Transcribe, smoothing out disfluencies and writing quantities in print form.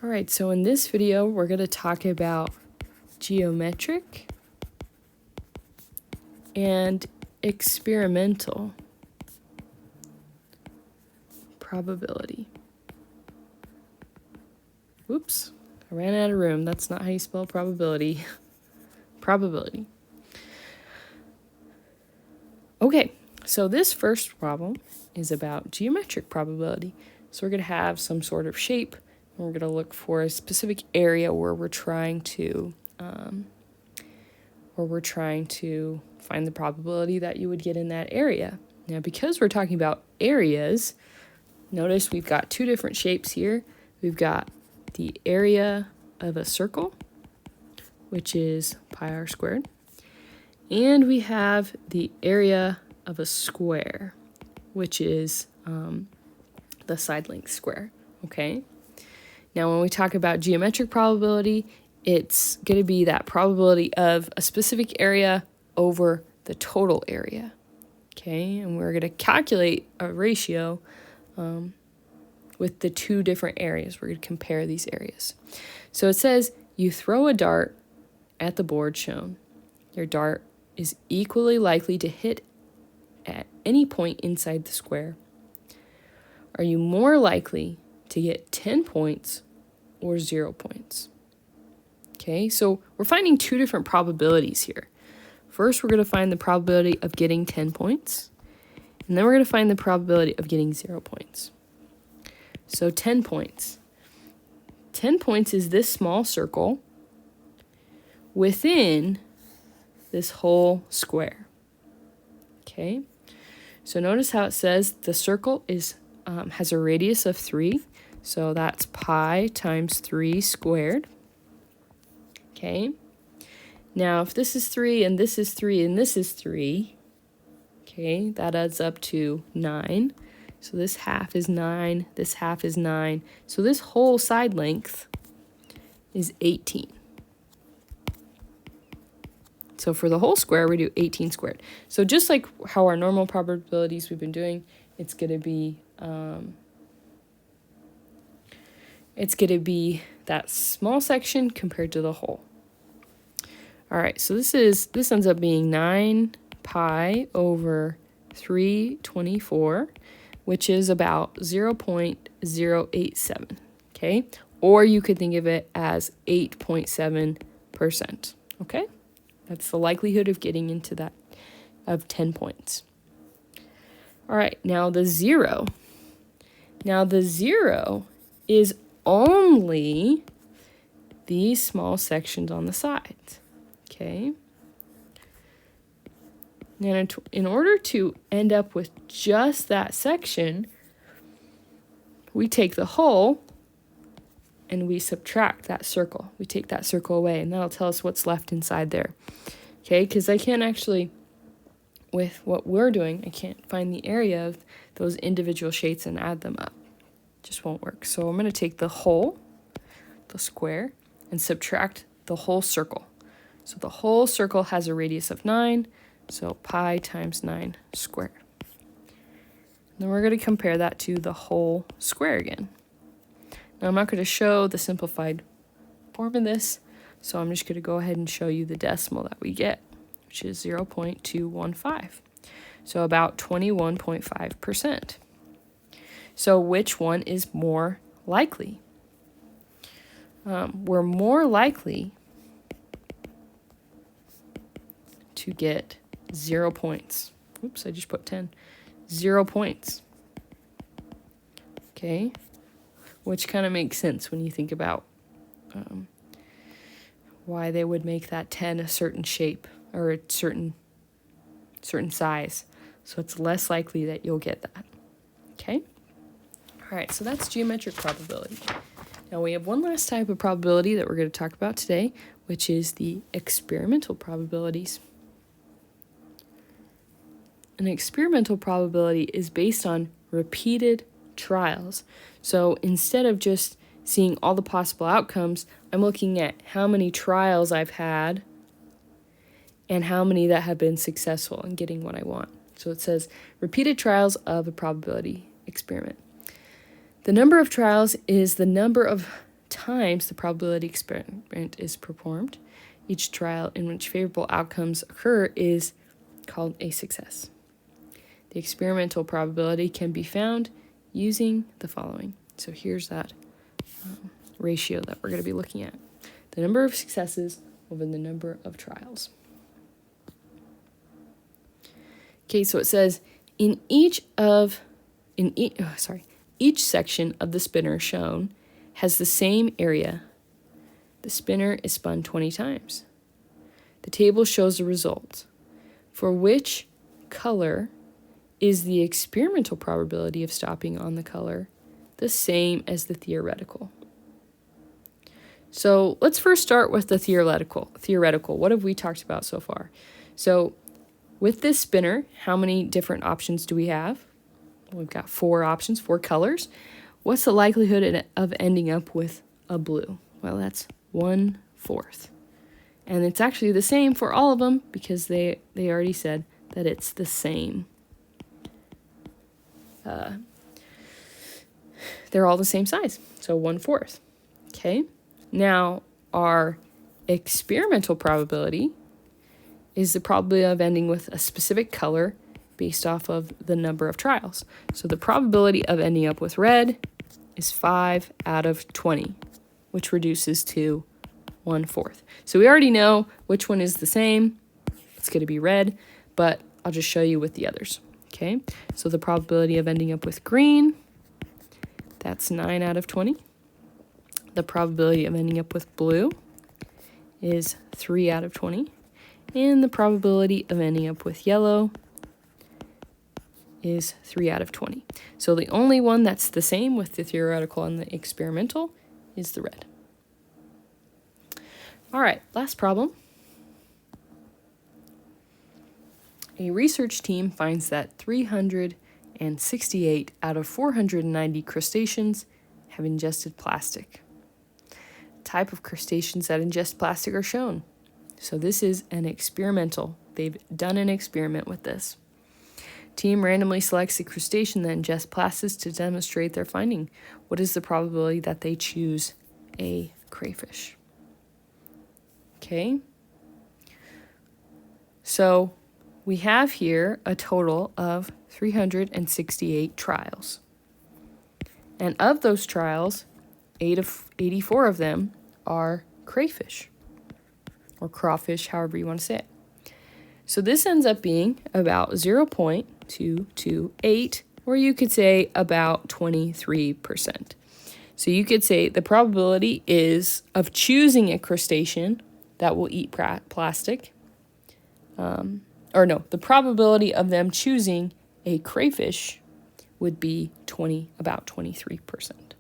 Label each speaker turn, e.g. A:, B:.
A: All right, so in this video, we're going to talk about geometric and experimental probability. Whoops, I ran out of room. That's not how you spell probability. Probability. Okay, so this first problem is about geometric probability. So we're going to have some sort of shape, and we're going to look for a specific area where we're trying to find the probability that you would get in that area. Now, because we're talking about areas, notice we've got two different shapes here. We've got the area of a circle, which is pi r squared, and we have the area of a square, which is the side length square, okay? Now, when we talk about geometric probability, it's going to be that probability of a specific area over the total area, okay? And we're going to calculate a ratio with the two different areas. We're going to compare these areas. So it says you throw a dart at the board shown. Your dart is equally likely to hit at any point inside the square. Are you more likely to get 10 points or 0 points? Okay, so we're finding two different probabilities here. First, we're going to find the probability of getting 10 points, and then we're going to find the probability of getting 0 points. So 10 points. 10 points is this small circle within this whole square. Okay, so notice how it says the circle has a radius of 3, so that's pi times 3 squared. Okay, now if this is 3 and this is 3 and this is 3, okay, that adds up to 9. So this half is 9, this half is 9. So this whole side length is 18. So for the whole square, we do 18 squared. So just like how our normal probabilities we've been doing, it's going to be that small section compared to the whole. All right, so this ends up being 9 pi over 324, which is about 0.087, okay? Or you could think of it as 8.7%, okay? That's the likelihood of getting into that of 10 points. All right, now the 0. Now the 0 is only these small sections on the sides, okay? Now, in order to end up with just that section, we take the whole and we subtract that circle. We take that circle away, and that'll tell us what's left inside there. Okay, because I can't actually, with what we're doing, I can't find the area of those individual shapes and add them up. Just won't work. So I'm going to take the whole, the square, and subtract the whole circle. So the whole circle has a radius of 9, so pi times 9 squared. Then we're going to compare that to the whole square again. Now I'm not going to show the simplified form of this, so I'm just going to go ahead and show you the decimal that we get, which is 0.215. So about 21.5%. So which one is more likely? We're more likely to get 0 points. Oops, I just put 10. 0 points. Okay, which kind of makes sense when you think about why they would make that 10 a certain shape or a certain size. So it's less likely that you'll get that. Okay? All right, so that's geometric probability. Now we have one last type of probability that we're going to talk about today, which is the experimental probabilities. An experimental probability is based on repeated trials. So instead of just seeing all the possible outcomes, I'm looking at how many trials I've had and how many that have been successful in getting what I want. So it says repeated trials of a probability experiment. The number of trials is the number of times the probability experiment is performed. Each trial in which favorable outcomes occur is called a success. The experimental probability can be found using the following. So here's that ratio that we're going to be looking at. The number of successes over the number of trials. Okay, so it says each section of the spinner shown has the same area. The spinner is spun 20 times. The table shows the results. For which color is the experimental probability of stopping on the color the same as the theoretical? So let's first start with the theoretical. What have we talked about so far? So with this spinner, how many different options do we have? We've got 4 options, 4 colors. What's the likelihood of ending up with a blue? Well, that's 1/4. And it's actually the same for all of them because they already said that it's the same. They're all the same size, so 1/4. Okay, now our experimental probability is the probability of ending with a specific color based off of the number of trials. So the probability of ending up with red is 5 out of 20, which reduces to 1/4. So we already know which one is the same. It's going to be red, but I'll just show you with the others. Okay, so the probability of ending up with green, that's 9 out of 20. The probability of ending up with blue is 3 out of 20. And the probability of ending up with yellow is 3 out of 20. So the only one that's the same with the theoretical and the experimental is the red. All right, last problem. A research team finds that 368 out of 490 crustaceans have ingested plastic. Type of crustaceans that ingest plastic are shown. So this is an experimental. They've done an experiment with this. Team randomly selects a crustacean that ingests plastics to demonstrate their finding. What is the probability that they choose a crayfish? Okay. So we have here a total of 368 trials. And of those trials, 84 of them are crayfish or crawfish, however you want to say it. So this ends up being about 0.228, or you could say about 23%. So you could say the probability is of choosing a crustacean that will eat plastic, the probability of them choosing a crayfish would be about 23%.